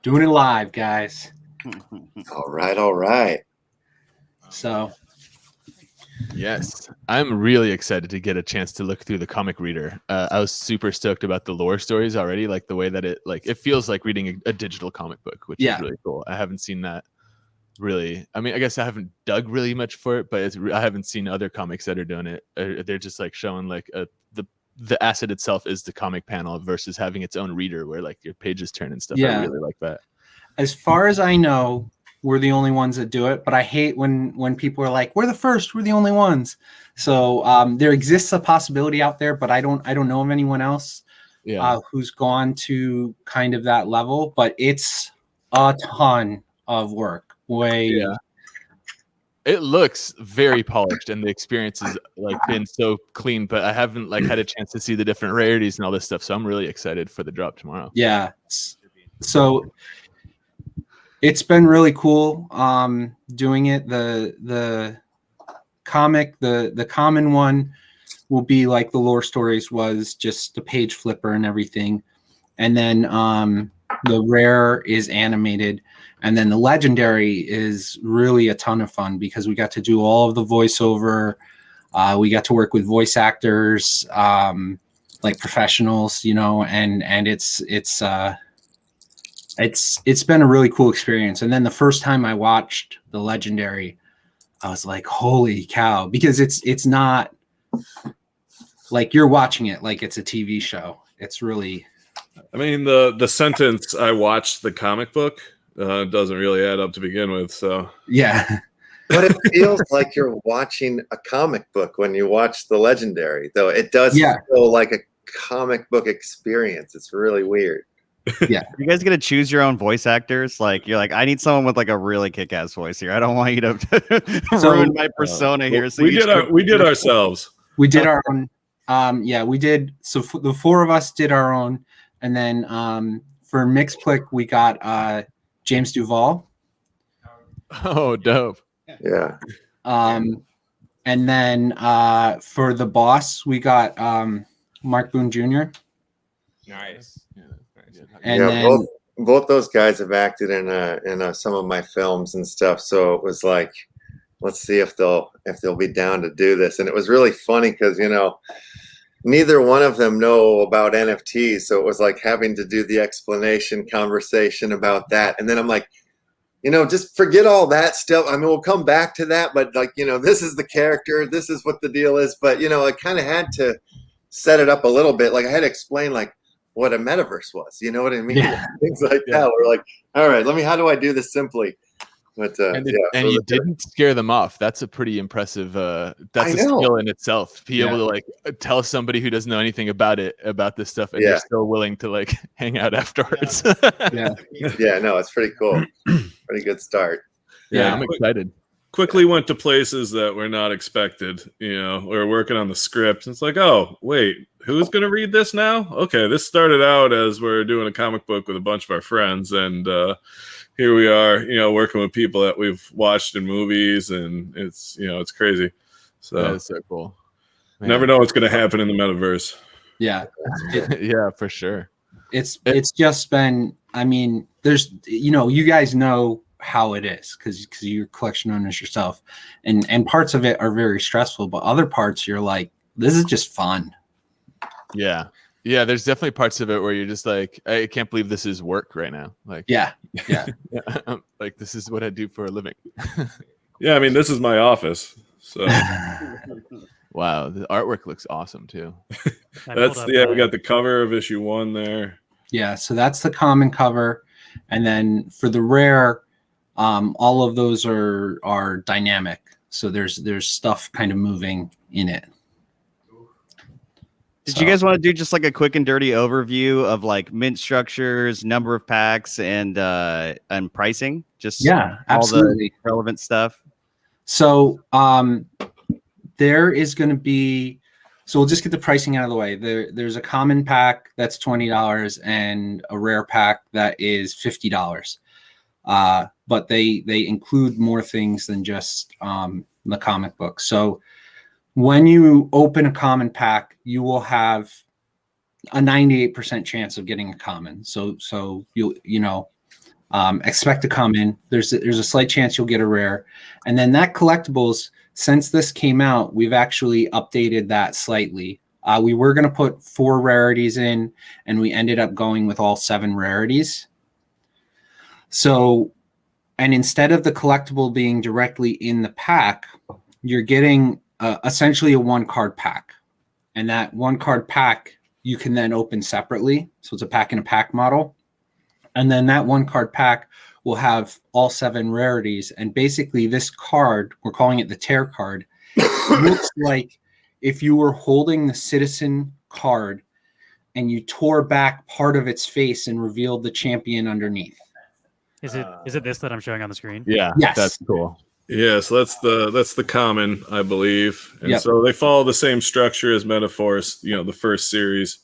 Doing it live, guys. All right. So, yes, I'm really excited to get a chance to look through the comic reader. I was super stoked about the lore stories already, like the way that it feels like reading a digital comic book, which is really cool. I haven't seen that really. I mean, I guess I haven't dug really much for it, but I haven't seen other comics that are doing it. They're just like showing like the asset itself is the comic panel versus having its own reader where like your pages turn and stuff. Yeah. I really like that. As far as I know, we're the only ones that do it, but I hate when people are like, we're the first, we're the only ones. So there exists a possibility out there, but I don't know of anyone else who's gone to kind of that level, but it's a ton of work. It looks very polished, and the experience has like been so clean. But I haven't like had a chance to see the different rarities and all this stuff, so I'm really excited for the drop tomorrow. Yeah, so it's been really cool doing it. The comic, the common one will be like the lore stories was just the page flipper and everything, and then the rare is animated. And then the legendary is really a ton of fun because we got to do all of the voiceover. We got to work with voice actors, like professionals, and it's been a really cool experience. And then the first time I watched the legendary, I was like, holy cow, because it's not like you're watching it like it's a TV show. It's really, I mean, the sentence "I watched the comic book" doesn't really add up to begin with. So yeah. But it feels like you're watching a comic book when you watch the legendary, though. It does feel like a comic book experience. It's really weird. Yeah. You guys gonna choose your own voice actors? Like, you're like, I need someone with like a really kick-ass voice here. I don't want you to ruin my persona here. So we did ourselves. We did our own. We did. So the four of us did our own, and then for Mixplick we got James Duvall. Oh, dope. Yeah. And then for the boss we got Mark Boone Jr. Nice. And then both those guys have acted in some of my films and stuff. So it was like, let's see if they'll be down to do this. And it was really funny because neither one of them know about NFTs, so it was like having to do the explanation conversation about that. And then I'm like, just forget all that stuff. I mean, we'll come back to that, but like, this is the character, this is what the deal is. But I kind of had to set it up a little bit. Like I had to explain like what a metaverse was. You know what I mean? Yeah. Things like that. We're like, all right, how do I do this simply? But you didn't scare them off. That's a pretty impressive. That's a skill in itself. Be able to like tell somebody who doesn't know anything about this stuff, and they're still willing to like hang out afterwards. No, it's pretty cool. Pretty good start. Yeah, I'm excited. Quickly went to places that were not expected. We were working on the script. It's like, oh wait, who's gonna read this now? Okay, this started out as we're doing a comic book with a bunch of our friends, and here we are, working with people that we've watched in movies, and it's crazy. So that's so cool. Man. Never know what's going to happen in the metaverse. Yeah. Yeah, for sure. It's just been, I mean, there's, you guys know how it is because you're collection owners yourself, and parts of it are very stressful, but other parts you're like, this is just fun. Yeah. Yeah, there's definitely parts of it where you're just like, I can't believe this is work right now. Like, yeah. Like this is what I do for a living. Yeah, I mean, this is my office. So, wow, the artwork looks awesome too. We got the cover of issue 1 there. Yeah, so that's the common cover, and then for the rare, all of those are dynamic. So there's stuff kind of moving in it. Did you guys want to do just like a quick and dirty overview of like mint structures, number of packs, and pricing? Just absolutely. All the relevant stuff. So there is going to be. So we'll just get the pricing out of the way. There's a common pack that's $20 and a rare pack that is $50. But they include more things than just the comic book. So when you open a common pack, you will have a 98% chance of getting a common. So expect to come in. There's a slight chance you'll get a rare. And then that collectibles, since this came out, we've actually updated that slightly. We were going to put 4 rarities in, and we ended up going with all 7 rarities. So, and instead of the collectible being directly in the pack, you're getting essentially a 1-card pack. And that 1-card pack you can then open separately. So it's a pack in a pack model. And then that 1-card pack will have all 7 rarities. And basically this card, we're calling it the tear card, looks like if you were holding the Citizen card and you tore back part of its face and revealed the champion underneath. Is it this that I'm showing on the screen? Yeah, Yes. that's cool. Yeah, so that's the common, I believe. And Yep. so they follow the same structure as Metaforce, the first series,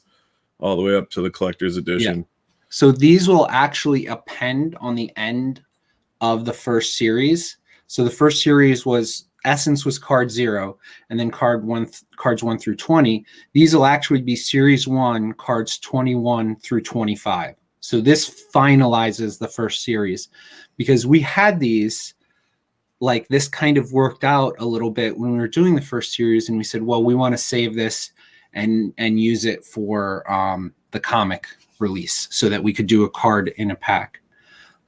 all the way up to the collector's edition. So these will actually append on the end of the first series. So the first series was Essence was card 0, and then cards 1 through 20. These will actually be series 1, cards 21 through 25. So this finalizes the first series, because we had these, like, this kind of worked out a little bit when we were doing the first series, and we said, well, we want to save this and use it for the comic release so that we could do a card in a pack.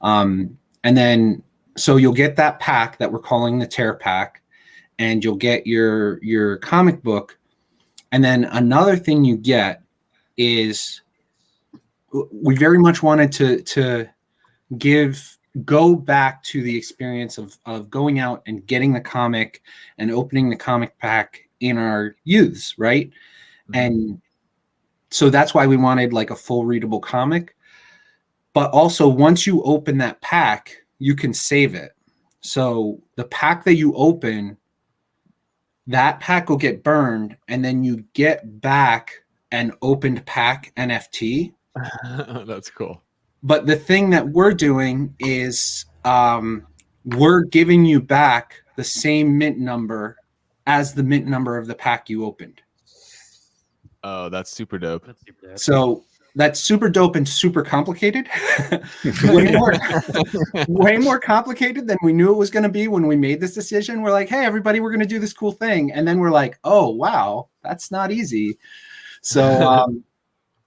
And then, so you'll get that pack that we're calling the tear pack, and you'll get your comic book. And then another thing you get is, we very much wanted to go back to the experience of going out and getting the comic and opening the comic pack in our youths, right? Mm-hmm. And so that's why we wanted like a full readable comic. But also, once you open that pack, you can save it. So the pack that you open, that pack will get burned, and then you get back an opened pack NFT. That's cool. But the thing that we're doing is we're giving you back the same mint number as the mint number of the pack you opened. Oh, that's super dope. So that's super dope and super complicated. way more complicated than we knew it was going to be when we made this decision. We're like, hey, everybody, we're going to do this cool thing. And then we're like, oh, wow, that's not easy. So,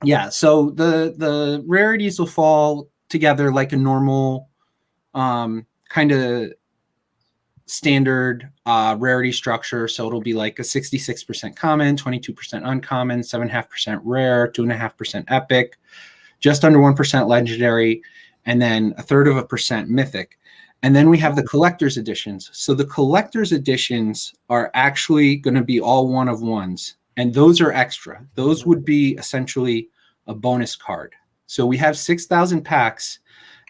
yeah, so the rarities will fall together like a normal kind of standard rarity structure. So it'll be like a 66% common, 22% uncommon, 7.5% rare, 2.5% epic, just under 1% legendary, and then 1/3% mythic. And then we have the collector's editions. So the collector's editions are actually going to be all 1-of-1s, and those are extra. Those would be essentially a bonus card. So we have 6,000 packs,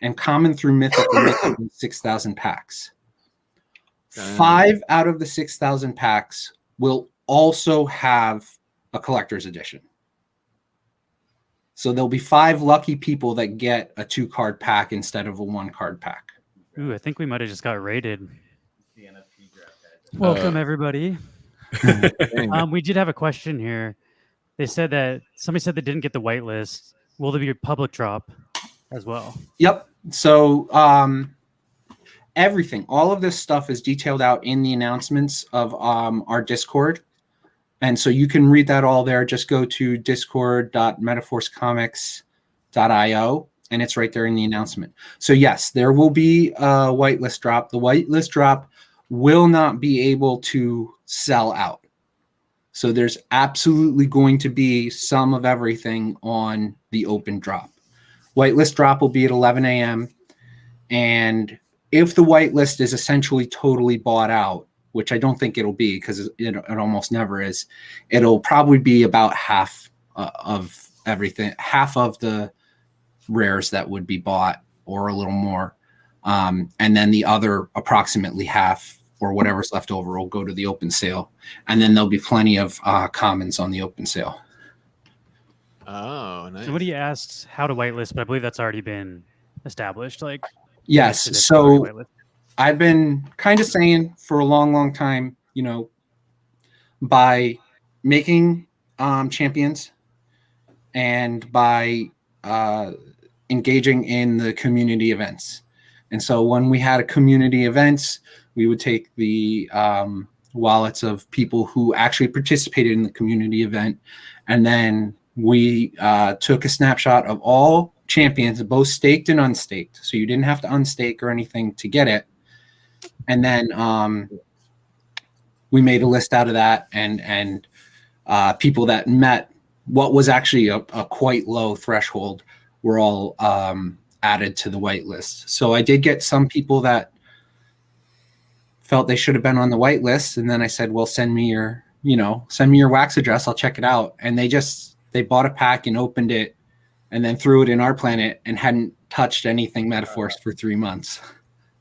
and common through mythic will make 6,000 packs. 5 out of the 6,000 packs will also have a collector's edition. So there'll be 5 lucky people that get a 2-card pack instead of a 1-card pack. Ooh, I think we might have just got raided. Welcome, everybody. We did have a question here. They said that somebody said they didn't get the whitelist. Will there be a public drop as well? Yep. So everything, all of this stuff is detailed out in the announcements of our Discord. And so you can read that all there. Just go to discord.metaforcecomics.io, and it's right there in the announcement. So yes, there will be a whitelist drop. The whitelist drop will not be able to sell out. So there's absolutely going to be some of everything on the open drop. Whitelist drop will be at 11 a.m. And if the whitelist is essentially totally bought out, which I don't think it'll be because it almost never is, it'll probably be about half of everything, half of the rares that would be bought or a little more. And then the other approximately half or whatever's left over will go to the open sale. And then there'll be plenty of commons on the open sale. Oh, nice. Somebody asked how to whitelist, but I believe that's already been established. Like, yes. So I've been kind of saying for a long, long time, by making champions and by engaging in the community events. And so when we had a community events, we would take the wallets of people who actually participated in the community event. And then we took a snapshot of all champions, both staked and unstaked. So you didn't have to unstake or anything to get it. And then we made a list out of that, and people that met what was actually a quite low threshold were all added to the whitelist. So I did get some people that felt they should have been on the whitelist, and then I said, well, send me your wax address, I'll check it out. And they bought a pack and opened it and then threw it in our planet and hadn't touched anything Metaforce for 3 months.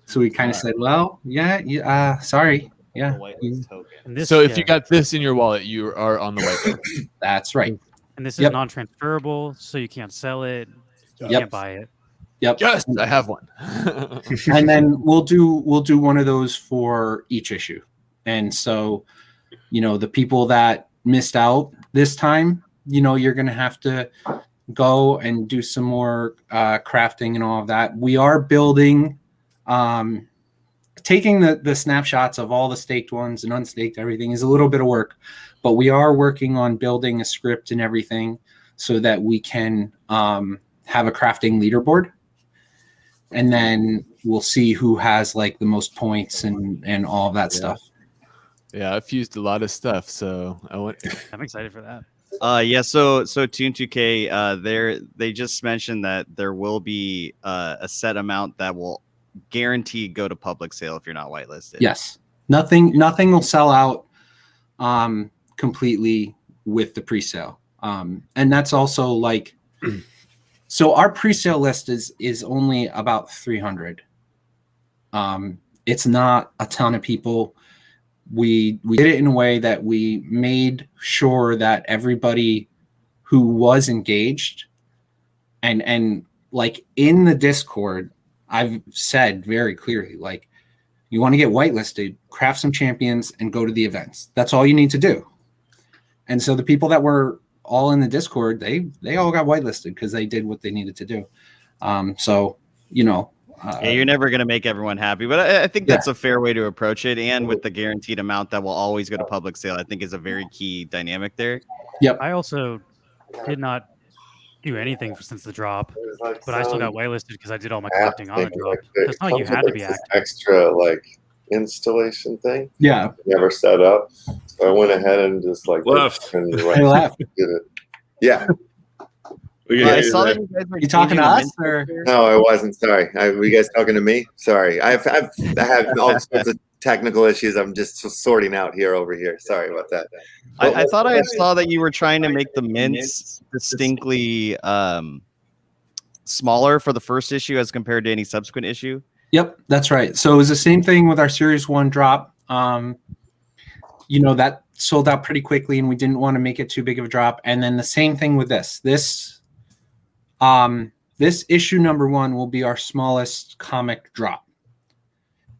So we kind of said, well, sorry. Yeah. So if you got this in your wallet, you are on the whitelist. That's right. And this is non-transferable, so you can't sell it. You can't buy it. Yep. Yes, I have one. And then we'll do one of those for each issue. And so, the people that missed out this time, you're going to have to go and do some more crafting and all of that. We are building, taking the snapshots of all the staked ones and unstaked everything is a little bit of work, but we are working on building a script and everything so that we can have a crafting leaderboard. And then we'll see who has like the most points and all of that stuff. Yeah, I've used a lot of stuff, so I'm excited for that. So Tune 2K, they just mentioned that there will be a set amount that will guaranteed go to public sale if you're not whitelisted. Yes, nothing will sell out completely with the pre-sale, and that's also like, so our pre-sale list is only about 300. It's not a ton of people. We did it in a way that we made sure that everybody who was engaged and like in the Discord, I've said very clearly, like, you want to get whitelisted, craft some champions and go to the events. That's all you need to do. And so the people that were all in the Discord, they all got whitelisted because they did what they needed to do. You're never going to make everyone happy, but I think that's a fair way to approach it. And with the guaranteed amount that will always go to public sale, I think is a very key dynamic there. Yep. I also did not do anything since the drop, but I still got whitelisted because I did all my collecting on the drop. It's not like you had to be active. Extra like installation thing. Yeah. Never set up. So I went ahead and just like left. I left. Yeah. I saw that you guys were talking to us, or no? I wasn't. Sorry. Were you guys talking to me? Sorry. I have all sorts of technical issues. I'm just sorting out over here. Sorry about that. I thought I saw that you were trying to make the mints distinctly smaller for the first issue as compared to any subsequent issue. Yep, that's right. So it was the same thing with our Series 1 drop. That sold out pretty quickly, and we didn't want to make it too big of a drop. And then the same thing with this. This issue number 1 will be our smallest comic drop.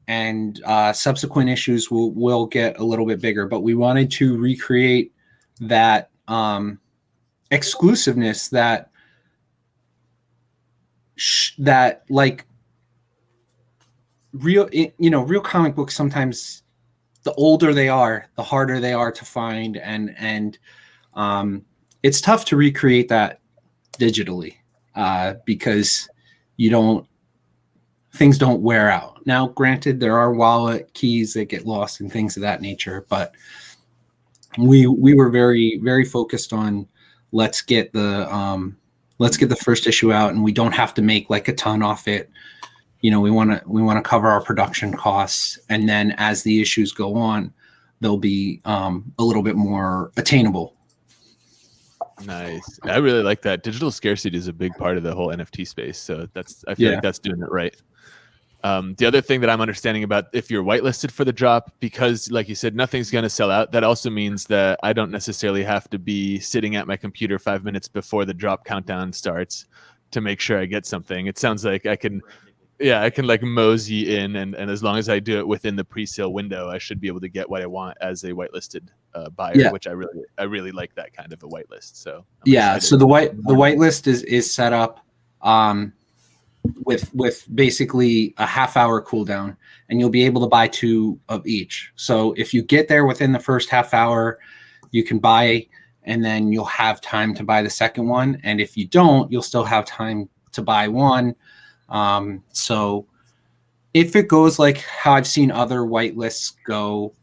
And subsequent issues will get a little bit bigger. But we wanted to recreate that exclusiveness that like real comic books, sometimes the older they are, the harder they are to find, and it's tough to recreate that digitally because things don't wear out. Now, granted, there are wallet keys that get lost and things of that nature, but we were very, very focused on let's get the first issue out, and we don't have to make like a ton off it. We want to cover our production costs, and then as the issues go on, they'll be a little bit more attainable. Nice. I really like that. Digital scarcity is a big part of the whole NFT space, so I feel like that's doing it right. The other thing that I'm understanding about if you're whitelisted for the drop, because like you said, nothing's going to sell out, that also means that I don't necessarily have to be sitting at my computer 5 minutes before the drop countdown starts to make sure I get something. It sounds like I can like mosey in, and as long as I do it within the pre-sale window, I should be able to get what I want as a whitelisted buyer, which I really like that kind of a whitelist. So so the whitelist is set up with basically a half-hour cooldown, and you'll be able to buy 2 of each. So if you get there within the first half hour, you can buy, and then you'll have time to buy the second one. And if you don't, you'll still have time to buy one. So if it goes like how I've seen other whitelists go,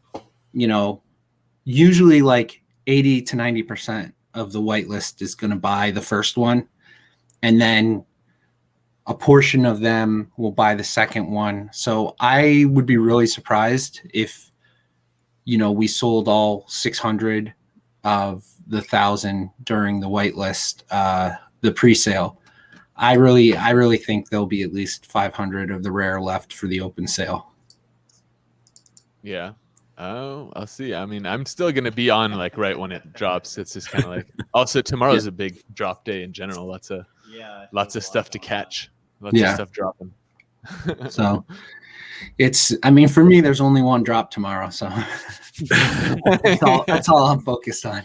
usually like 80 to 90% of the whitelist is going to buy the first one, and then a portion of them will buy the second one. So I would be really surprised if, we sold all 600 of the 1,000 during the whitelist, the pre-sale. I really think there'll be at least 500 of the rare left for the open sale. Yeah. Oh, I'll see. I mean, I'm still gonna be on like right when it drops. It's just kind of like. Also, tomorrow's a big drop day in general. Lots of stuff to catch. Lots of stuff dropping. So I mean, for me, there's only one drop tomorrow, so that's all I'm focused on.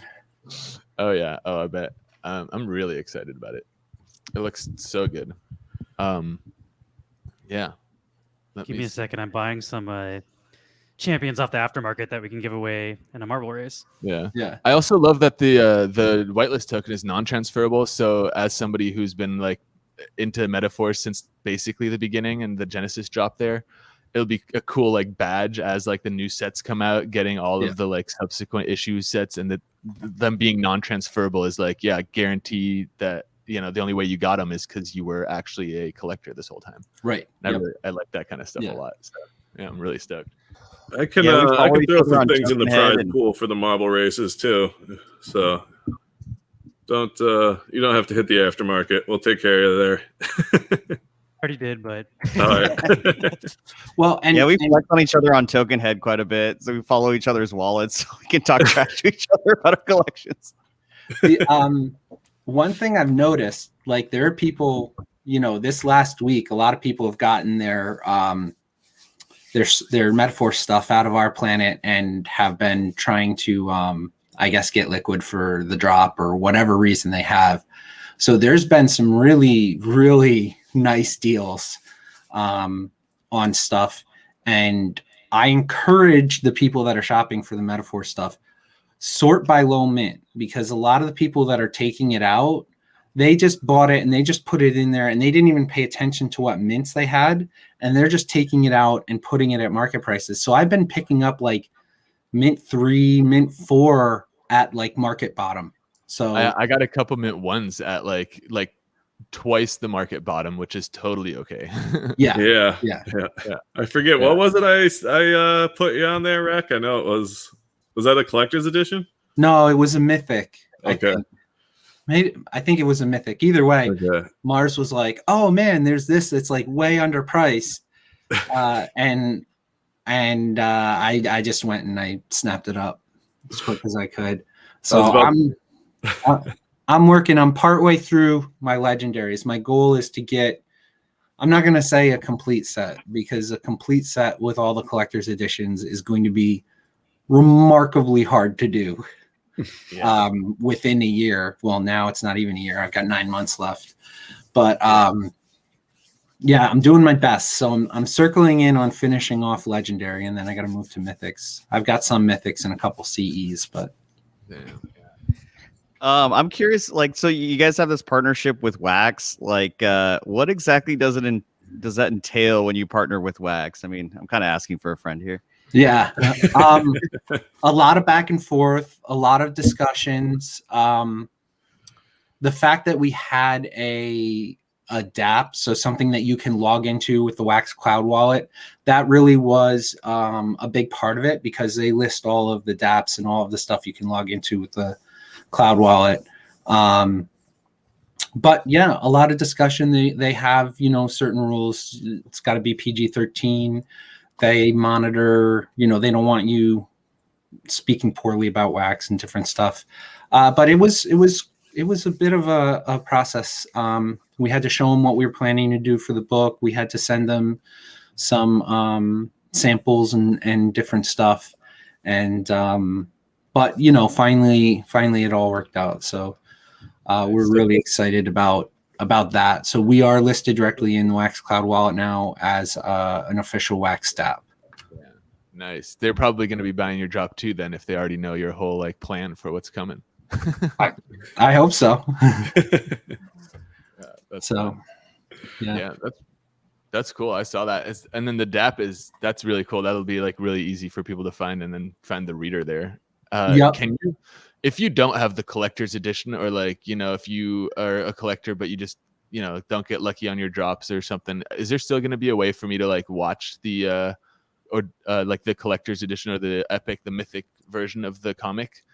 Oh yeah. Oh, I bet. I'm really excited about it. It looks so good. Yeah. Give me a second. I'm buying some champions off the aftermarket that we can give away in a marble race. Yeah. Yeah. I also love that the whitelist token is non-transferable. So as somebody who's been like into Metaforce since basically the beginning and the Genesis drop there, it'll be a cool like badge as like the new sets come out, getting all of the like subsequent issue sets, and them being non-transferable is like, guarantee that the only way you got them is because you were actually a collector this whole time. Right. And I like that kind of stuff a lot. So yeah, I'm really stoked. I can throw some things in the prize pool for the marble races too. So you don't have to hit the aftermarket. We'll take care of you there. Already did, but all right. Well, and we flex on each other on Token Head quite a bit, so we follow each other's wallets so we can talk trash to each other about our collections. One thing I've noticed, like there are people, this last week, a lot of people have gotten their Metaforce stuff out of our planet and have been trying to, I guess, get liquid for the drop or whatever reason they have. So there's been some really, really nice deals on stuff. And I encourage the people that are shopping for the Metaforce stuff, sort by low mint, because a lot of the people that are taking it out, they just bought it and they just put it in there and they didn't even pay attention to what mints they had. And they're just taking it out and putting it at market prices. So I've been picking up like mint 3, mint 4 at like market bottom. So I got a couple mint 1s at like twice the market bottom, which is totally okay. Yeah. I forget what was it I put you on there, Rec? I know it was that a collector's edition? No, it was a mythic. Okay. I think it was a mythic. Either way, Mars was like, "Oh man, there's this. It's like way underpriced," and I just went and I snapped it up as quick as I could. So I'm working. I'm partway through my legendaries. My goal is to get. I'm not going to say a complete set, because a complete set with all the collector's editions is going to be remarkably hard to do. Within a year. Well, now it's not even a year. I've got 9 months left, but I'm doing my best. So I'm circling in on finishing off legendary, and then I got to move to mythics. I've got some mythics and a couple CEs, but I'm curious, like, so you guys have this partnership with Wax, like, what exactly does that entail when you partner with Wax? I mean, I'm kind of asking for a friend here. Yeah. A lot of back and forth, a lot of discussions. The fact that we had a DApp, so something that you can log into with the Wax Cloud Wallet, that really was a big part of it, because they list all of the DApps and all of the stuff you can log into with the Cloud Wallet. But yeah, a lot of discussion. They have, certain rules. It's got to be PG-13. They monitor, they don't want you speaking poorly about Wax and different stuff. But it was a bit of a process. We had to show them what we were planning to do for the book. We had to send them some samples and different stuff. And but finally it all worked out. So we're really excited about about that. So we are listed directly in the Wax Cloud wallet now as an official Wax app. Yeah. Nice. They're probably going to be buying your drop too then if they already know your whole like plan for what's coming. I hope so. That's So fun. yeah. Yeah, that's cool. I saw that. And then the DAP that's really cool. That'll be like really easy for people to find and then find the reader there. Yep. Can you, if you don't have the collector's edition, or like, you know, if you are a collector but you just, you know, don't get lucky on your drops or something, is there still going to be a way for me to like watch the like the collector's edition or the epic, the mythic version of the comic?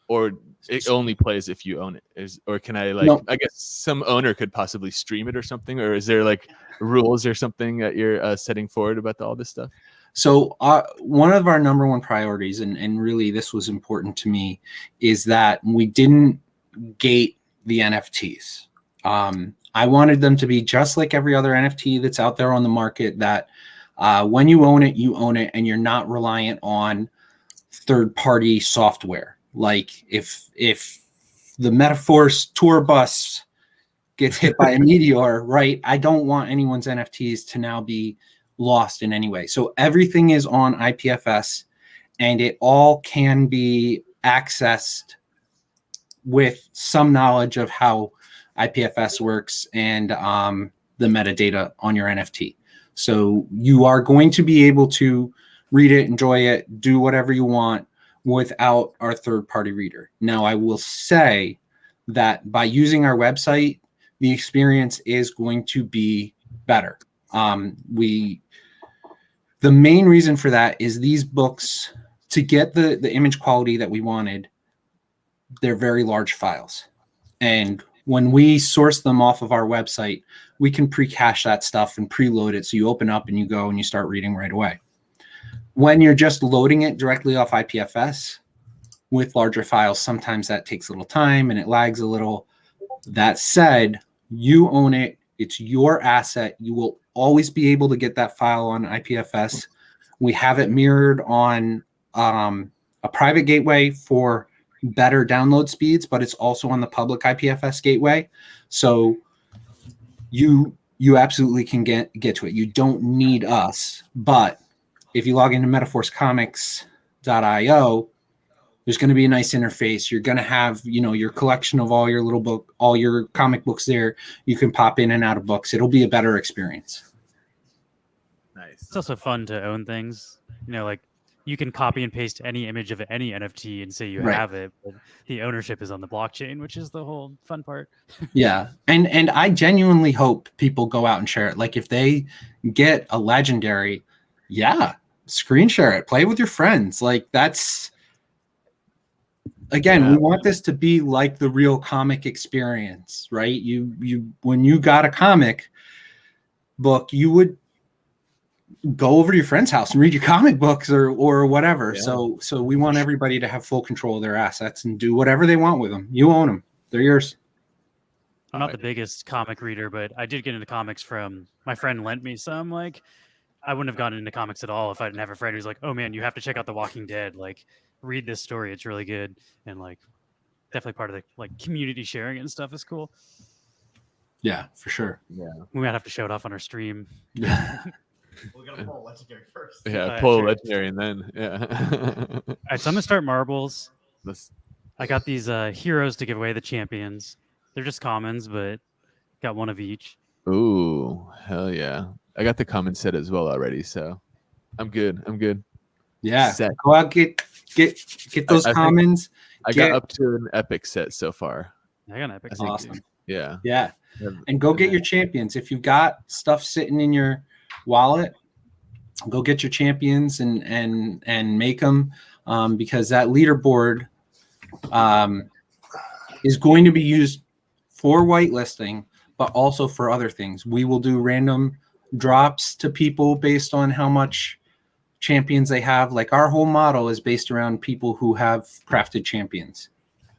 Or it only plays if you own it? Or can I like, No. I guess some owner could possibly stream it or something? Or is there like rules or something that you're setting forward about all this stuff? So one of our number one priorities, and really this was important to me, is that we didn't gate the NFTs. I wanted them to be just like every other NFT that's out there on the market, that when you own it, and you're not reliant on third-party software. Like if the Metaforce tour bus gets hit by a meteor, right? I don't want anyone's NFTs to now be lost in any way. So everything is on IPFS, and it all can be accessed with some knowledge of how IPFS works and the metadata on your NFT. So you are going to be able to read it, enjoy it, do whatever you want without our third-party reader. Now, I will say that by using our website, the experience is going to be better. The main reason for that is these books, to get the image quality that we wanted, they're very large files. And when we source them off of our website, we can pre-cache that stuff and preload it. So you open up and you go and you start reading right away. When you're just loading it directly off IPFS with larger files, sometimes that takes a little time and it lags a little. That said, you own it. It's your asset. You will always be able to get that file on IPFS. We have it mirrored on a private gateway for better download speeds, but it's also on the public IPFS gateway. So you absolutely can get to it. You don't need us, but if you log into metaforcecomics.io, there's going to be a nice interface. You're going to have, you know, your collection of all your comic books there. You can pop in and out of books. It'll be a better experience. Nice. It's also fun to own things. You know, like you can copy and paste any image of any NFT and say you Right. have it, but the ownership is on the blockchain, which is the whole fun part. Yeah. And I genuinely hope people go out and share it. Like if they get a legendary, yeah, screen share it, play with your friends. Like that's, again, we want this to be like the real comic experience, right? You when you got a comic book, you would go over to your friend's house and read your comic books or whatever. Yeah. So we want everybody to have full control of their assets and do whatever they want with them. You own them. They're yours. I'm not the biggest comic reader, but I did get into comics from my friend lent me some. Like, I wouldn't have gotten into comics at all if I didn't have a friend who's like, "Oh man, you have to check out The Walking Dead. Like, read this story; it's really good." And like, definitely part of the like community sharing and stuff is cool. Yeah, for sure. Yeah. We might have to show it off on our stream. We're gonna pull a legendary first. Yeah, Oh, pull sure. legendary and then All right, so I'm gonna start marbles. Let's- I got these heroes to give away, the champions. They're just commons, but got one of each. Ooh, hell yeah. I got the common set as well already, so I'm good. Yeah. Set. Go out, get those I think commons. I got up to an epic set so far. I got an epic. I think- Awesome. Yeah. Yeah. And go get your champions. If you've got stuff sitting in your wallet, go get your champions and make them, because that leaderboard is going to be used for whitelisting, but also for other things. We will do random drops to people based on how much champions they have. Like our whole model is based around people who have crafted champions.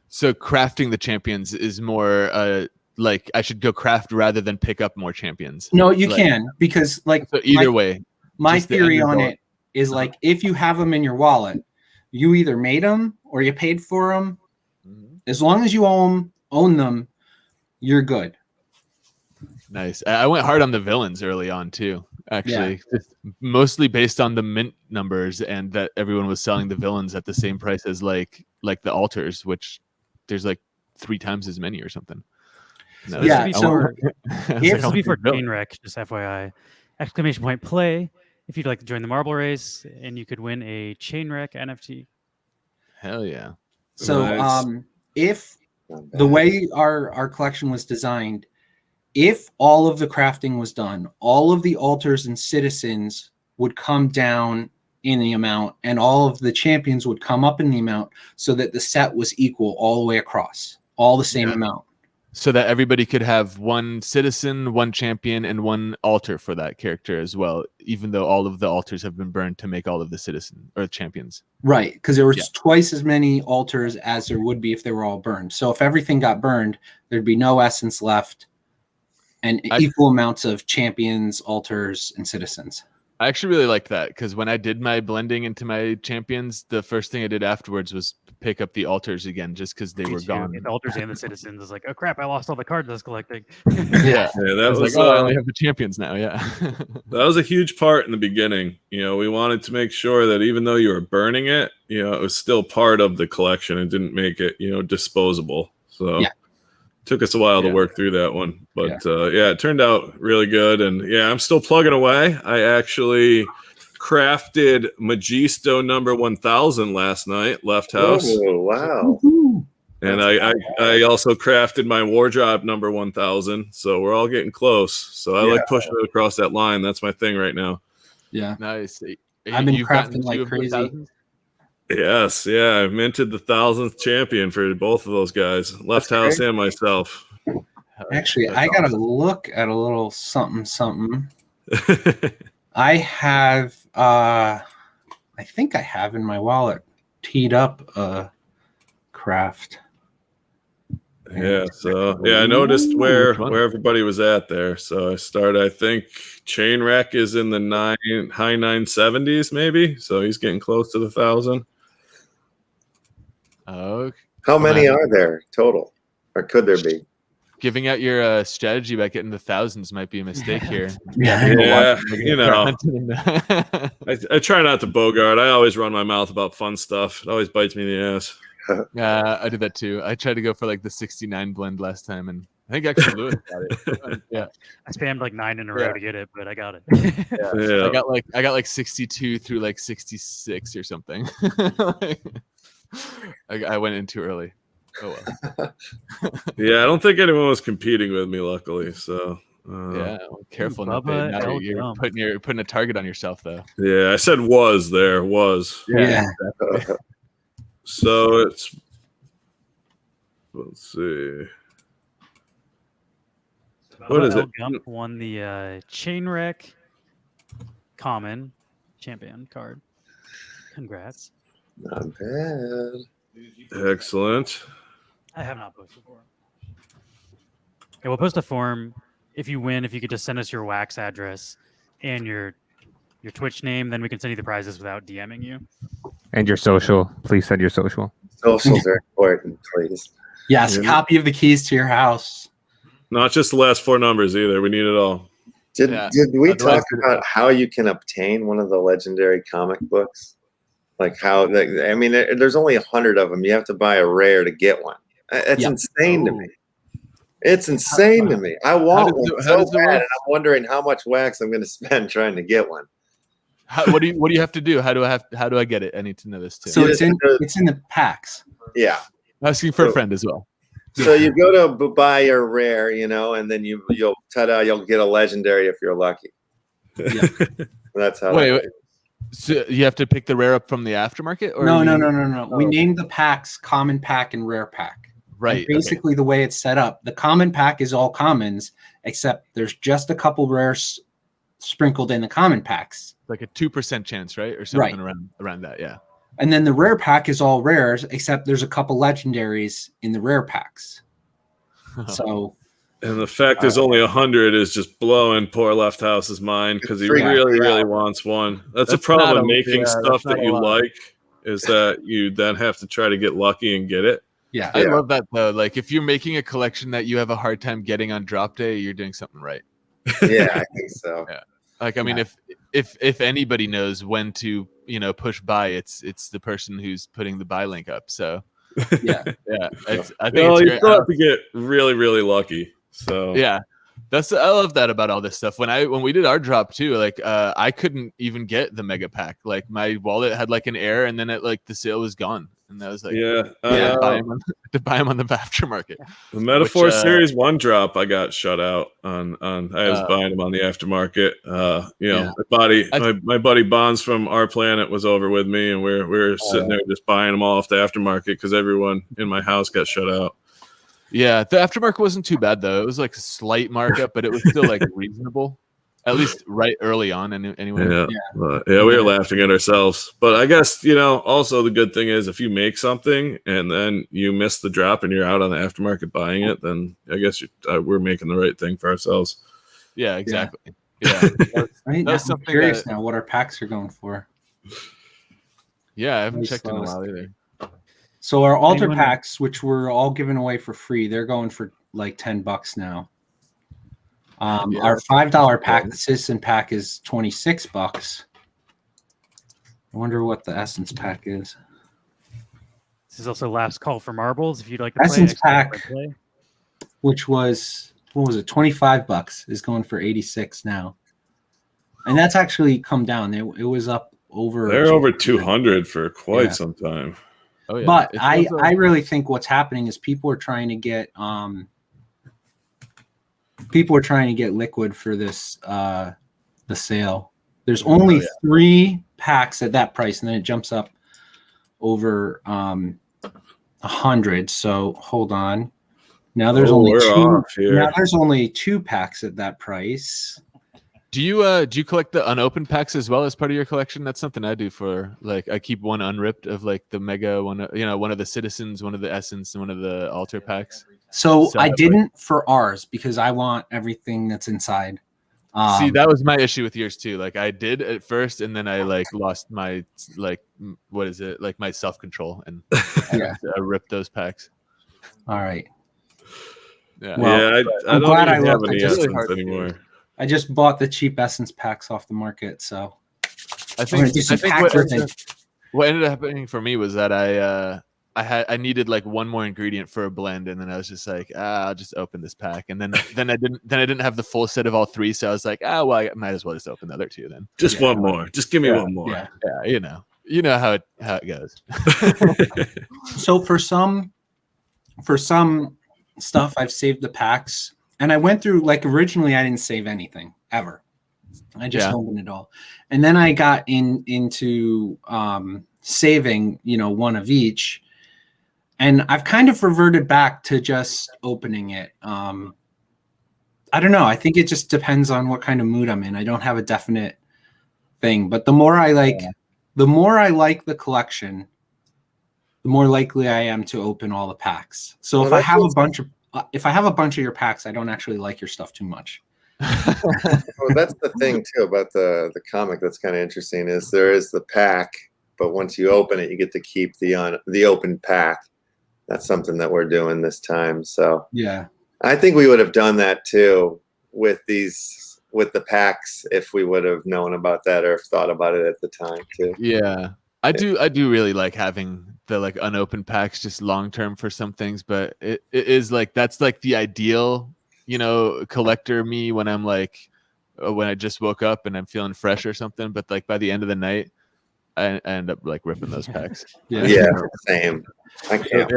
So crafting the champions is more like I should go craft rather than pick up more champions. No, you Like- can, because like So either way, my just the theory end on result. it is like if you have them in your wallet, you either made them or you paid for them. Mhm. As long as you own them, you're good. Nice. I went hard on the villains early on too. Actually, just mostly based on the mint numbers and that everyone was selling the villains at the same price as like the alters, which there's like 3 times as many or something. So Yeah, this so will be if- for chain wreck, just FYI. Exclamation point play if you'd like to join the marble race, and you could win a chain wreck NFT. Hell yeah. So Nice. if Not the bad. way our collection was designed, if all of the crafting was done, all of the altars and citizens would come down in the amount, and all of the champions would come up in the amount, so that the set was equal all the way across, all the same amount. So that everybody could have 1 citizen, 1 champion, and 1 altar for that character as well, even though all of the altars have been burned to make all of the citizen or champions. Right, because there was twice as many altars as there would be if they were all burned. So if everything got burned, there'd be no essence left, and equal amounts of champions, altars, and citizens. I actually really liked that because when I did my blending into my champions, the first thing I did afterwards was pick up the altars again, just because they were gone. The altars and the citizens is like, oh crap, I lost all the cards I was collecting. Yeah, Yeah, I was like, oh, I only have the champions now. Yeah, that was a huge part in the beginning. We wanted to make sure that even though you were burning it, it was still part of the collection and didn't make it, disposable. So took us a while to work through that one, but it turned out really good. And I'm still plugging away. I actually crafted Magisto number 1000 last night, Lefthouse. Oh, wow. And I also crafted my wardrobe number 1000. So we're all getting close. So I like pushing it across that line. That's my thing right now. Yeah, nice. I've been You've gotten crafting like 2 of the crazy. 1000s? Yes, I minted the 1000th champion for both of those guys, Lefthouse and myself. Actually, That's I gotta look at a little something. I have, I think I have in my wallet teed up a craft. So I noticed where everybody was at there. So I started, I think chain wreck is in the high 970s maybe. So he's getting close to the 1000. Okay. How many are there total, or could there be? Giving out your strategy about getting the 1000s might be a mistake here. I try not to bogart. I always run my mouth about fun stuff. It always bites me in the ass. I did that too. I tried to go for like the 69 blend last time, and I think actually Lewis got it. I spammed like 9 in a row to get it, but I got it. I got like 62 through like 66 or something. I went in too early. Oh well. I don't think anyone was competing with me, luckily. So careful. Bubba Now you're putting a target on yourself, though. Yeah, I said was. Yeah. Exactly. So let's see. What is it? Gump won the chain wreck common champion card. Congrats. Not bad. Excellent. I have not posted a form. Okay, we'll post a form. If you win, if you could just send us your wax address and your Twitch name, then we can send you the prizes without DMing you. And your social. Please send your social. Socials are important, please. Yes, copy of the keys to your house. Not just the last 4 numbers either. We need it all. Did we Otherwise- talk about how you can obtain one of the legendary comic books? Like how? There's only 100 of them. You have to buy a rare to get one. It's insane to me. It's insane to me. I want one so bad, and I'm wondering how much wax I'm going to spend trying to get one. What do you have to do? How do I get it? I need to know this too. So it's in the packs. Yeah. Asking for a friend as well. So you go to buy your rare, and then you'll get a legendary if you're lucky. Yeah. That's how. Wait. So you have to pick the rare up from the aftermarket, or No. We named the packs common pack and rare pack. Right. And basically, the way it's set up, the common pack is all commons, except there's just a couple rares sprinkled in the common packs. Like a 2% chance, right, or something around that. Yeah. And then the rare pack is all rares, except there's a couple legendaries in the rare packs. So. And the fact there's only 100 is just blowing poor Lefthouse's mind because he really wants one. That's a problem making stuff that you like, is that you then have to try to get lucky and get it. Yeah. I love that though. Like if you're making a collection that you have a hard time getting on drop day, you're doing something right. Yeah, I think so. Yeah. Like I mean, if anybody knows when to push buy, it's the person who's putting the buy link up. So Yeah. I think Well, it's you great. still have to get really, really lucky. So Yeah, I love that about all this stuff. When we did our drop too, like I couldn't even get the mega pack. Like my wallet had like an error, and then the sale was gone, and that was like to buy them on the aftermarket. The Metaforce Series 1 drop, I got shut out on. I was buying them on the aftermarket. My buddy Bonds from Our Planet was over with me, and we're sitting there just buying them all off the aftermarket because everyone in my house got shut out. Yeah, the aftermarket wasn't too bad though. It was like a slight markup, but it was still like reasonable, at least right early on. Anyway, we were laughing at ourselves. But I guess also the good thing is if you make something and then you miss the drop and you're out on the aftermarket buying it, then I guess we're making the right thing for ourselves. Yeah, exactly. Yeah, I'm curious now what our packs are going for. Yeah, I haven't checked in a while either. So our altar packs, which were all given away for free, they're going for like $10 now. Our $5 pack, the Citizen pack, is $26. I wonder what the Essence pack is. This is also last call for marbles. If you'd like to Essence play, pack, which was $25, is going for $86 now, and that's actually come down. It was up over. They're over 200 for quite some time. Oh, yeah. But I really think what's happening is people are trying to get liquid for this the sale. There's only 3 packs at that price, and then it jumps up over 100. So hold on. Now there's only 2. Now there's only 2 packs at that price. Do you collect the unopened packs as well as part of your collection? That's something I do for I keep one unripped of like the mega one, one of the Citizens, one of the Essence, and one of the altar packs. So I didn't for ours because I want everything that's inside. See, that was my issue with yours too. Like I did at first, and then I lost my my self-control, and I ripped those packs. All right. Yeah. Well, I don't even have any Essence anymore. I just bought the cheap Essence packs off the market, so I think what ended up happening for me was that I needed like one more ingredient for a blend, and then I was just like, I'll just open this pack, and then I didn't have the full set of all 3, so I was like, well, I might as well just open the other 2 then. Just one more. Just give me one more. Yeah, you know how it goes. So for some stuff, I've saved the packs. And I went through, originally I didn't save anything ever. I just opened it all. And then I got into saving, one of each. And I've kind of reverted back to just opening it. I don't know. I think it just depends on what kind of mood I'm in. I don't have a definite thing. But the more I like the collection, the more likely I am to open all the packs. So if I have a bunch of your packs, I don't actually like your stuff too much. Well, that's the thing too about the comic that's kind of interesting is there is the pack, but once you open it, you get to keep the open pack. That's something that we're doing this time. So yeah, I think we would have done that too with the packs if we would have known about that or thought about it at the time too. Yeah. I do really like having the unopened packs just long term for some things, but it is that's the ideal, collector me when I'm when I just woke up and I'm feeling fresh or something. But by the end of the night, I end up ripping those packs. Yeah, same. I can't.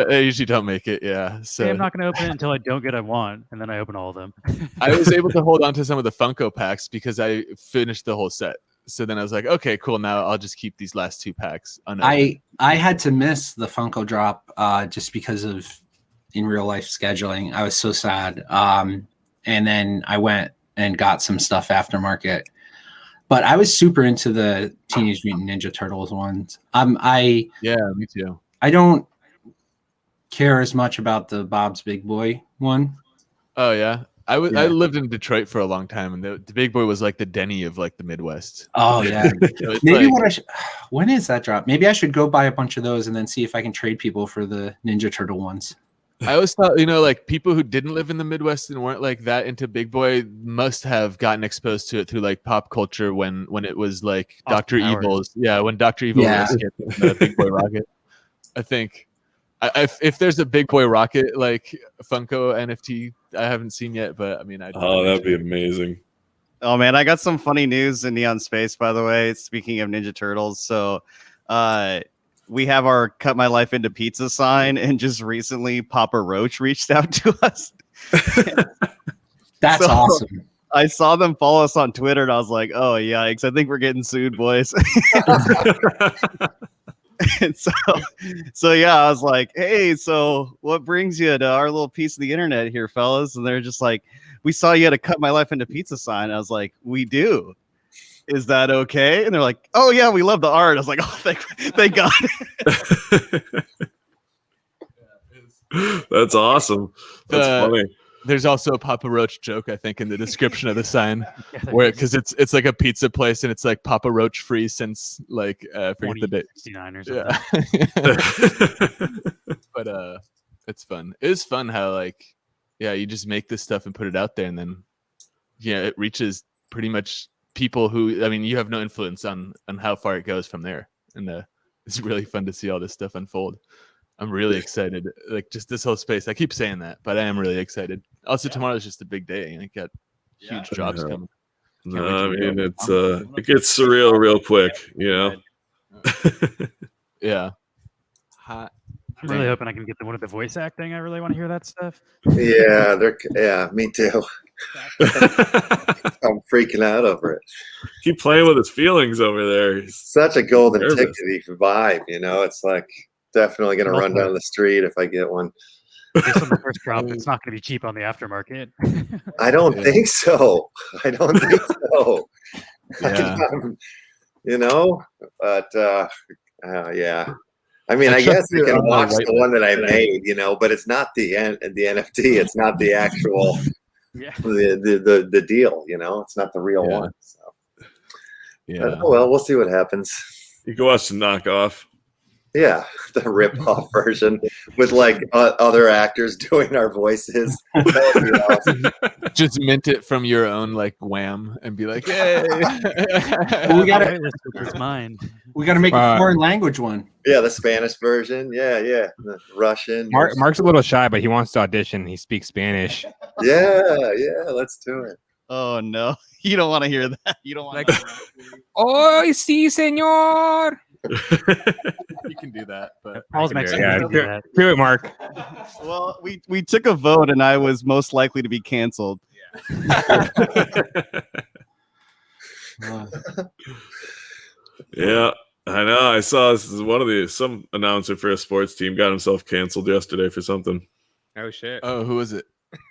I usually don't make it. Yeah, so I'm not going to open it until I don't get what I want, and then I open all of them. I was able to hold on to some of the Funko packs because I finished the whole set. So then I was like, okay, cool. Now I'll just keep these last 2 packs unopened. I had to miss the Funko drop just because of in real life scheduling. I was so sad. And then I went and got some stuff aftermarket. But I was super into the Teenage Mutant Ninja Turtles ones. Yeah, me too. I don't care as much about the Bob's Big Boy one. Oh yeah. I Yeah. lived in Detroit for a long time, and the Big Boy was like the Denny of like the Midwest. Oh yeah. So it's Maybe like- what I should. When is that drop? Maybe I should go buy a bunch of those and then see if I can trade people for the Ninja Turtle ones. I always thought, you know, like people who didn't live in the Midwest and weren't like that into Big Boy must have gotten exposed to it through like pop culture when it was like Austin Dr. Powers. Evil's. Yeah, when Dr. Evil Yeah. escaped the Big Boy Rocket. I think if there's a Big Boy Rocket like Funko NFT, I haven't seen yet, but I mean, Oh, that'd be amazing. Oh man, I got some funny news in Neon Space, by the way. Speaking of Ninja Turtles, so we have our "Cut My Life into Pizza" sign, and just recently Papa Roach reached out to us. That's So- awesome. I saw them follow us on Twitter, and I was like, "Oh yikes! I think we're getting sued, boys." And so yeah, I was like, "Hey, so what brings you to our little piece of the internet here, fellas?" And they're just like, "We saw you had a "Cut My Life into Pizza" sign." I was like, "We do. Is that okay?" And they're like, "Oh yeah, we love the art." I was like, "Oh, thank God." That's awesome. That's funny. There's also a Papa Roach joke, I think, in the description of the sign, Yeah, there where is. because it's like a pizza place and it's like Papa Roach free since like I forget the date. 2069 or something. Yeah. But it's fun. It is fun how like you just make this stuff and put it out there, and then it reaches pretty much people who, I mean, you have no influence on how far it goes from there, and it's really fun to see all this stuff unfold. I'm really excited. Like just this whole space. I keep saying that, but I am really excited. Also, tomorrow's just a big day, and I got huge drops Yeah. coming. No, I mean, it gets surreal real quick, you know. Yeah. Hot. I'm really hoping I can get one of the voice acting. I really want to hear that stuff. Yeah, me too. I'm freaking out over it. Keep playing with his feelings over there. He's Such a golden nervous. ticket vibe, you know. It's like definitely gonna run down the street if I get one. Based on the first drop, it's not going to be cheap on the aftermarket. I don't Yeah. think so. I don't think so. Yeah. You know, but yeah. I mean, I I guess trust you you're can on the watch right the one that I made, you know, but it's not the NFT. It's not the actual Yeah. the deal, you know. It's not the real Yeah. one. So. Yeah. Oh, well, we'll see what happens. You can watch the knockoff. Yeah, the rip-off version with like other actors doing our voices. That would be awesome. Just mint it from your own like wham and be like, hey. We gotta- It's mine. We got to make a foreign language one. Yeah, the Spanish version. Yeah, the Russian. Mark's a little shy, but he wants to audition. He speaks Spanish. Yeah, let's do it. Oh no, you don't want to hear that. You don't want Like- Oh, sí, señor. You can do that, but Paul's can do it, Mexican. yeah. He'll do that. Do it, Mark. Well, we took a vote, and I was most likely to be canceled. Yeah, I know. I saw this is one of some announcer for a sports team got himself canceled yesterday for something. Oh shit. oh, who is it?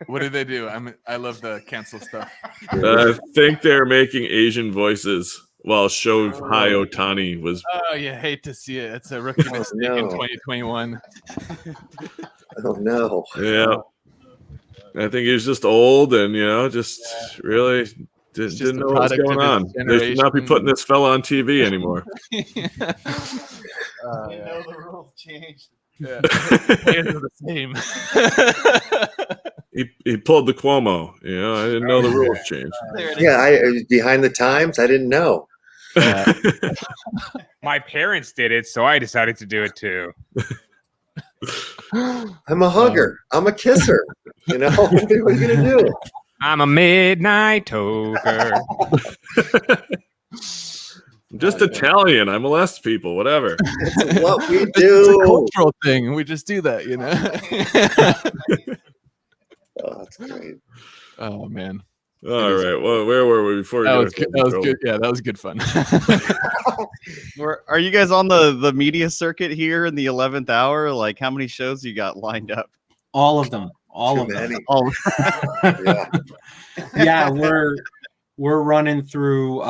What did they do? I love the cancel stuff. I think they're making Asian voices while Shohei Ohtani was. Oh, you hate to see it. It's a rookie mistake in no. 2021. Oh no. Yeah, I think he was just old and just really just didn't a know what was product going of on. his They should not be generation. putting this fella on TV anymore. Yeah. The rules changed. Yeah. Players are the same. He pulled the Cuomo. I didn't know the rules changed. There it is. Yeah, I was behind the times. I didn't know. My parents did it, so I decided to do it too. I'm a hugger. I'm a kisser. You know, what are you gonna do? I'm a midnight toker. I'm just Italian. I molest people. Whatever. It's what we It's a do. cultural thing. We just do that, Oh, that's great. Oh man, All right. Well, where were we before we that got was good. That was good. Yeah, that was good fun. Are you guys on the media circuit here in the 11th hour? Like, how many shows you got lined up? All of them. All Too of them. many. Oh, Yeah. Yeah, we're running through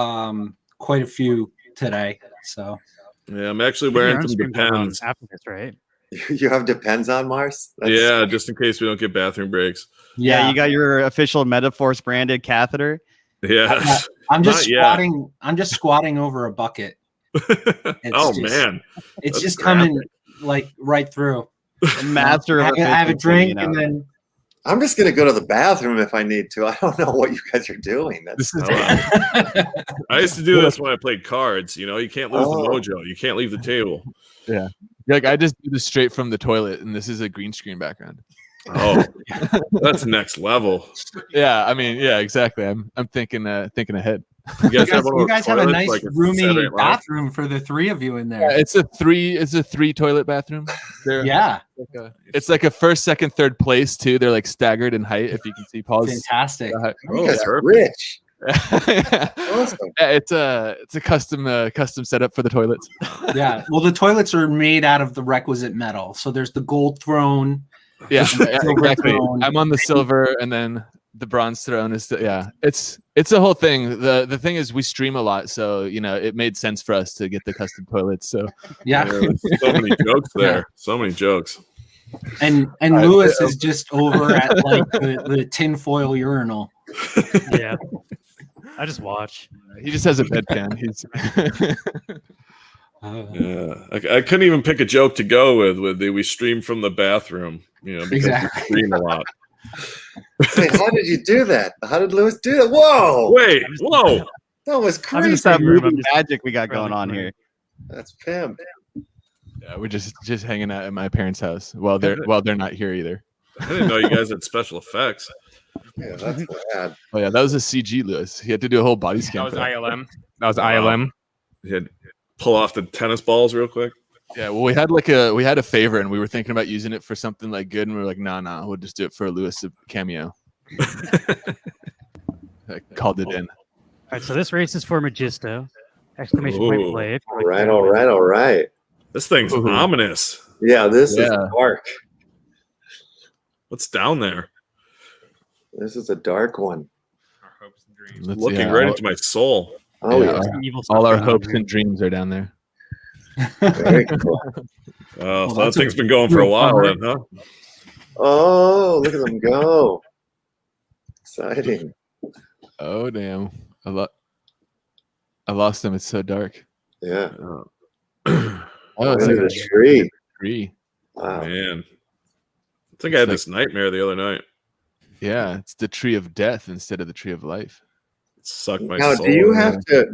quite a few today. So Yeah, I'm actually Your wearing own some stream going on Depends. after this, right? You have Depends on Mars? Yeah, just in case we don't get bathroom breaks. Yeah, you got your official Metaforce branded catheter. Yes. I'm just Not yet. squatting. I'm just squatting over a bucket. Oh just- man. It's That's just graphic. coming like right through. Master of I have a efficiency, drink you know. and then I'm just gonna go to the bathroom if I need to. I don't know what you guys are doing. That's I used to do this when I played cards. You know, you can't lose the Oh. mojo. You can't leave the table. Yeah. Like I just do this straight from the toilet, and this is a green screen background. Oh, that's next level. Yeah, I mean, yeah, exactly. I'm thinking ahead. You you guys have, one of you those guys have a toilets, nice like, it's roomy Saturday Night Live? bathroom for the three of you in Yeah, there. it's a three toilet bathroom. Yeah, It's like a first, second, third place too. They're like staggered in height. If you can see Paul's. fantastic. you guys are perfect. rich. Yeah, Awesome. it's a custom setup for the toilets. Yeah, well, the toilets are made out of the requisite metal. So there's the gold throne. Yeah, Silver exactly. throne. I'm on the silver, and then the bronze throne is it's a whole thing. The thing is, we stream a lot, so you know it made sense for us to get the custom toilets. So Yeah, There's so many jokes there. So many jokes. and Lewis is just over at like the tinfoil urinal. Yeah. I just watch. he just has a bedpan. He's Yeah, I couldn't even pick a joke to go with the we stream from the bathroom. You know, because Exactly. we stream a lot. Wait, how did you do that? How did Lewis do that? Whoa, Wait, whoa! that was I'm just crazy. that room, movie I'm just magic we got really going on quick. here. That's pimp. yeah, we're just hanging out at my parents' house while they're not here either. I didn't know you guys had special effects. Yeah, that's bad. Oh yeah, that was a CG, Lewis. He had to do a whole body That scan. was for that. ILM. That was Wow. ILM. You had to pull off the tennis balls real quick. Yeah, well, we had a favor, and we were thinking about using it for something like good, and we were like, nah, we'll just do it for a Lewis cameo. I called it in. All right, so this race is for Magisto. Exclamation point Ooh. play. All right, all right, all right. This thing's Ooh. ominous. Yeah, this is Yeah. dark. What's down there? This is a dark one. Our hopes and dreams. Let's- Looking yeah, right all- into my soul. Oh Yeah. yeah, Some evil all stuff our going on hopes here. and dreams are down there. very cool. Oh, so that that's a thing's been going for a real while bummer. then, huh? Oh, look at them go! Exciting. Oh damn! I lost them. It's so dark. Yeah. Oh, Oh, it's Under like the a tree. tree. Wow. man. I think I had this nightmare the other night. Yeah, it's the tree of death instead of the tree of life. It sucked my Now, soul. do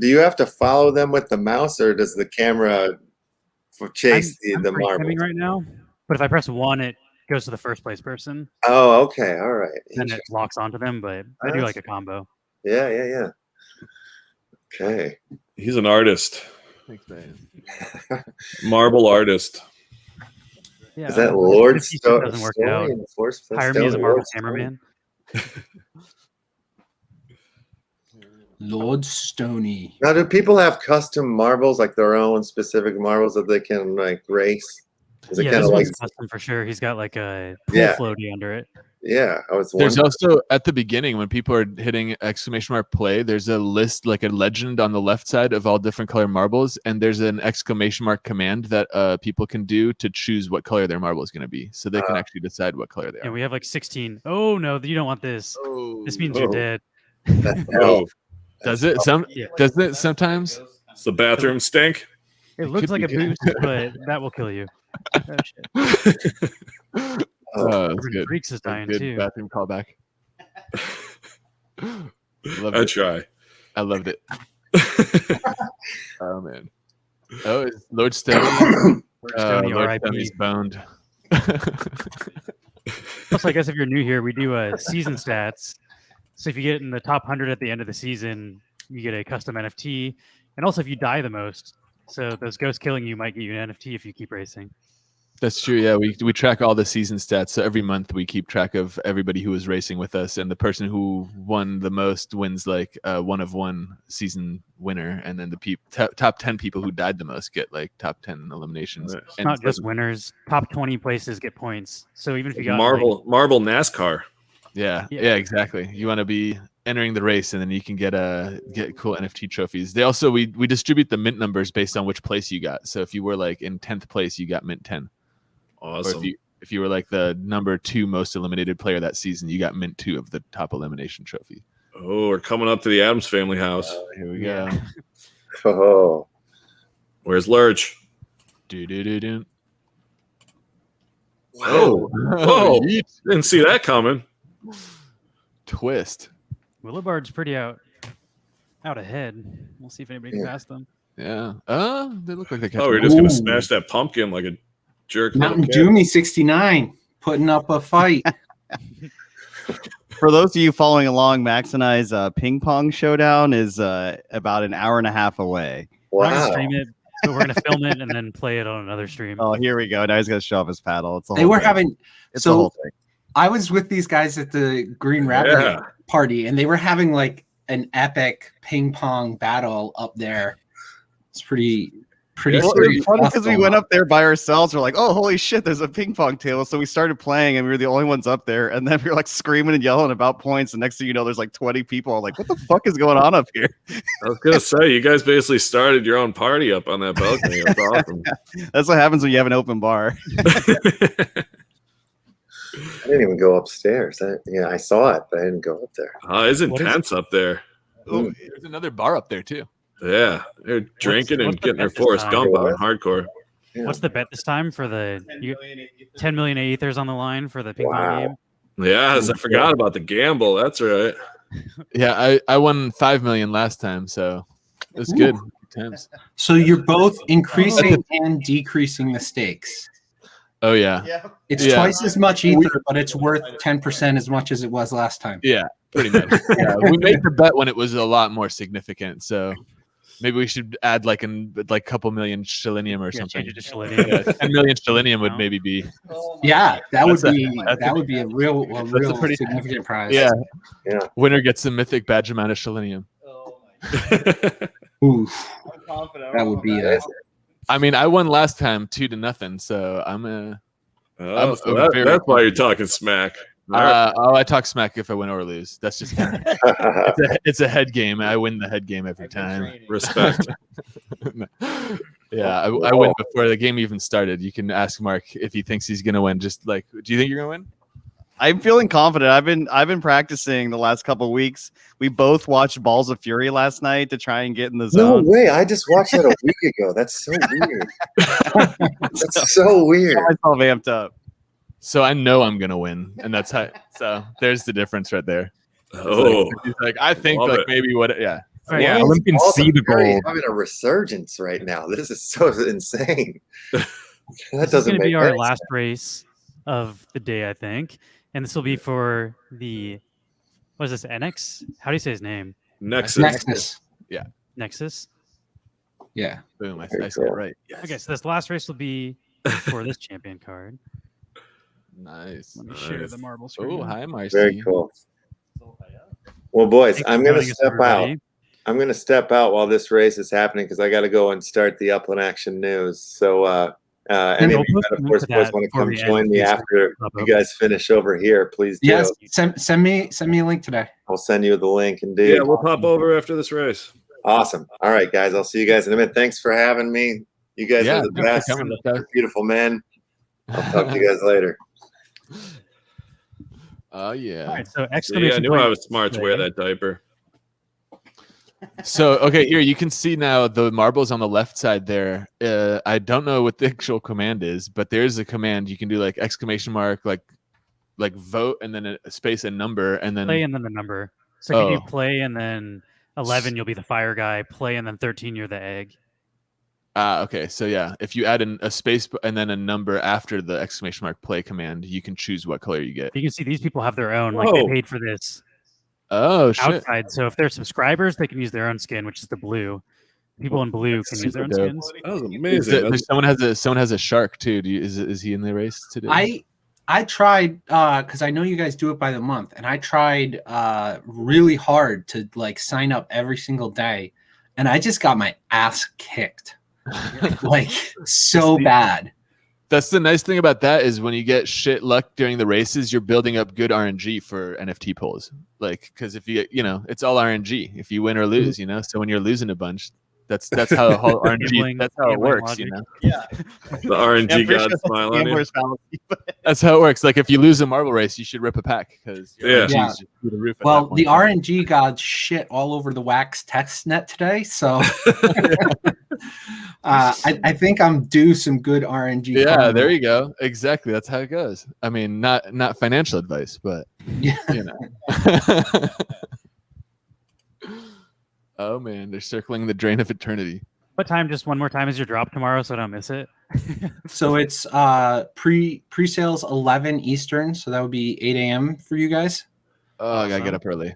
you have to follow them with the mouse, or does the camera chase I'm the free marbles? skimming right now, but if I press 1, it goes to the first place person, Oh, okay, all right. and it locks onto them. But I do like a combo. Yeah, yeah, yeah. Okay. He's an artist. Thanks, man. Marble artist. Yeah, Is that if Lord this doesn't work out, hire me as a Marvel cameraman. Lord Stony. Now, do people have custom marbles, like their own specific marbles that they can like race? Is it Yeah, kind this of like? one's custom for sure. He's got like a pool Yeah. floaty under it. Yeah, I was There's wondering. also at the beginning when people are hitting exclamation mark play, there's a list like a legend on the left side of all different color marbles, and there's an exclamation mark command that people can do to choose what color their marble is going to be, so they can actually decide what color they And are. we have like 16. Oh no, you don't want this. This means you're Oh. dead. That's Oh, Does it? Yeah. Doesn't it sometimes? it's the bathroom stink. It looks could like a be good. boost, but that will kill you. Oh, shit. Oh, that's good. Freaks is dying Good too. bathroom callback. Loved I it. try. I loved it. Oh man. Oh, it's Lord Stoney. Stoney, Lord RIP. Stoney's boned. Plus, I guess if you're new here, we do season stats. So if you get in the top 100 at the end of the season, you get a custom NFT. And also if you die the most. So those ghosts killing you might get you an NFT if you keep racing. That's true. Yeah, we track all the season stats. So every month we keep track of everybody who was racing with us, and the person who won the most wins like one of one season winner, and then the top 10 people who died the most get like top 10 eliminations. Nice. It's And not just winners. Top 20 places get points. So even if you got Marble NASCAR. yeah, Yeah. yeah, exactly. You want to be entering the race, and then you can get cool NFT trophies. They also we distribute the mint numbers based on which place you got. So if you were like in 10th place, you got mint 10. Or Awesome. if you were like the number 2 most eliminated player that season, you got mint 2 of the top elimination trophy. Oh, we're coming up to the Adams family house. Here we Yeah. go. Oh, Where's Lurch? Do-do-do-do. Whoa. Whoa. Didn't see that coming. Twist. Willibard's pretty out ahead. We'll see if anybody can pass them. Yeah. They look like they catch. Oh, we're just going to smash that pumpkin like a jerk. Mountain little kid. Doomy 69 putting up a fight. For those of you following along, Max and I's ping pong showdown is about an hour and a half away. We're not gonna wow. stream it, but we're gonna film it and then play it on another stream. Oh, here we go. Now he's gonna show off his paddle. It's the They whole were thing. having It's the whole thing. I was with these guys at the Green Rabbit Yeah. party, and they were having like an epic ping pong battle up there. It's pretty Well, serious it's funny stuff because we going went on. up there by ourselves. We're like, oh, holy shit, there's a ping pong table. So we started playing and we were the only ones up there. And then we were like screaming and yelling about points. And next thing you know, there's like 20 people. I'm like, what the fuck is going on up here? I was going to say, you guys basically started your own party up on that balcony. That's awesome. That's what happens when you have an open bar. I didn't even go upstairs. I saw it, but I didn't go up there. It's What is intense up there. Oh, there's another bar up there too. Yeah. They're drinking what's and the getting their bet this Forrest time? Gump on hardcore. Yeah. What's the bet this time for the 10 million ethers on the line for the ping pong Wow. game? Yes, I forgot about the gamble. That's right. Yeah, I won 5 million last time, so it was good. Good times. So you're both increasing and decreasing the stakes. Oh yeah. It's Yeah. twice as much ether, but it's worth 10% as much as it was last time. Yeah, pretty much. Yeah, we made the bet when it was a lot more significant, so maybe we should add like a couple million shillinium or Yeah, something. change it to Shillinium. Yeah, 10 million shillinium would No. maybe be. Yeah, that would That's be a real pretty- significant prize. Yeah. Yeah. Winner gets the mythic badge amount of shillinium. Ooh, that would be a I mean, I won last time 2-0, so I'm a. Oh, so I'm very that's why you're talking smack. I talk smack if I win or lose. That's just it's a head game. I win the head game every time. Respect. Yeah, I win before the game even started. You can ask Mark if he thinks he's gonna win. Just like, do you think you're gonna win? I'm feeling confident. I've been practicing the last couple of weeks. We both watched Balls of Fury last night to try and get in the No zone. way. I just watched that a week ago. That's so weird. That's so weird. I myself amped up. So I know I'm gonna win, and that's how. So there's the difference right there. Oh, He's like, I think Love like it. maybe what? Yeah. Oh, yeah. Why is Olympians Balls of see the Fury gold. having a resurgence right now. This is so insane. That This is doesn't going to make be our any last sense. race of the day, I think. And this will be for the, what is this, NX? How do you say his name? Nexus. Nexus. Nexus? Yeah. Boom. I Very said it cool. right. Okay, so this last race will be for this champion card. Nice. Let me share Nice. the marble screen. Oh, hi, Marcy. Very cool. Well, boys, Thanks I'm for going to joining us, step out. everybody. I'm going to step out while this race is happening because I got to go and start the Upland Action News. So, any of we'll you post a link Metaforce to boys that want to before come we end join me this after up. you guys finish over here, please do. Yes. Send me a link today. I'll send you the link indeed. Yeah, we'll pop over after this race. Awesome. All right, guys. I'll see you guys in a minute. Thanks for having me. You guys Yeah, are the thanks for best. coming, You're Lefthouse. beautiful men. I'll talk to you guys later. Oh yeah. All right, so Yeah, I exclamation knew I point was smart to wear that diaper. So okay, here you can see now the marbles on the left side there. I don't know what the actual command is, but there's a command you can do like exclamation mark, like vote, and then a space and number, and then play and then the number. So if you Oh. do play and then 11, you'll be the fire guy. Play and then 13, you're the egg. okay. So yeah, if you add a space and then a number after the exclamation mark play command, you can choose what color you get. You can see these people have their own. Like Whoa. they paid for this Oh shit! outside. So if they're subscribers, they can use their own skin, which is the blue. People in blue can use their own super dope. skins. That was Is amazing. it- That's- someone has a shark too. Is he in the race today? I tried because I know you guys do it by the month, and I tried really hard to like sign up every single day, and I just got my ass kicked, like so bad. That's the nice thing about that is when you get shit luck during the races, you're building up good RNG for NFT pulls. Like, because if you it's all RNG if you win or lose, So when you're losing a bunch, That's how the whole RNG. Gambling- That's how it gambling works, you logic. know. Yeah. The RNG god smile on you. Gambler's fallacy. That's how it works. Like if you lose a marble race, you should rip a pack because Yeah. Yeah. just through the roof. At Well, that point. the RNG gods shit all over the Wax test net today, so I think I'm due some good RNG. Yeah, karma. there you go. Exactly. That's how it goes. I mean, not financial advice, but Yeah. you know. Oh man, they're circling the drain of eternity. What time? Just one more time is your drop tomorrow, so I don't miss it. So it's pre-sales 11 Eastern, so that would be 8 a.m. for you guys. Oh, I gotta get up early.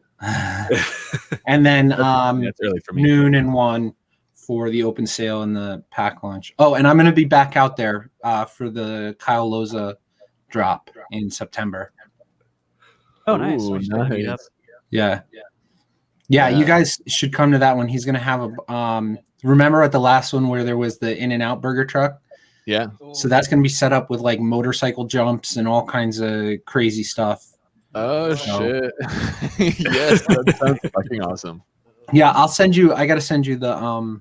And then That's early for me. noon and 1 for the open sale and the pack launch. Oh, and I'm going to be back out there for the Kyle Loza drop in September. Oh, nice. Ooh, We should meet up. nice. Yeah, Yeah. you guys should come to that one. He's going to have a remember at the last one where there was the In-N-Out burger truck? Yeah. So that's going to be set up with like motorcycle jumps and all kinds of crazy stuff. Oh So- shit. Yes, that sounds fucking awesome. Yeah, I'll send you. I got to send you the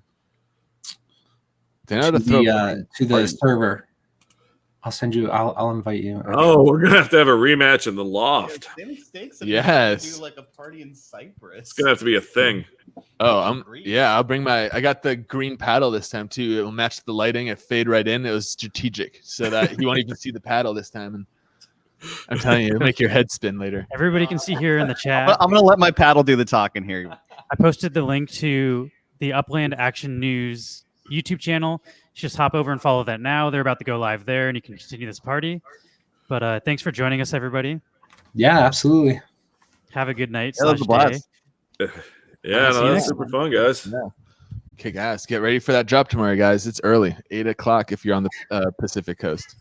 They know how to throw to the server. I'll send you. I'll invite you. Oh, we're gonna have to have a rematch in the loft. Yes. Do like a party in Cyprus. It's gonna have to be a thing. Oh, I'll bring I got the green paddle this time too. It'll match the lighting. It fade right in. It was strategic so that you won't even see the paddle this time. And I'm telling you, it'll make your head spin later. Everybody can see here in the chat. I'm gonna let my paddle do the talking here. I posted the link to the Upland Action News YouTube channel. Just hop over and follow that now. They're about to go live there, and you can continue this party. But thanks for joining us, everybody. Yeah, absolutely. Have a good night. Yeah, that was a blast. Day. Yeah, See no, you that's next super fun, guys. Kick ass. Get ready for that drop tomorrow, guys. It's early, 8 o'clock if you're on the Pacific coast.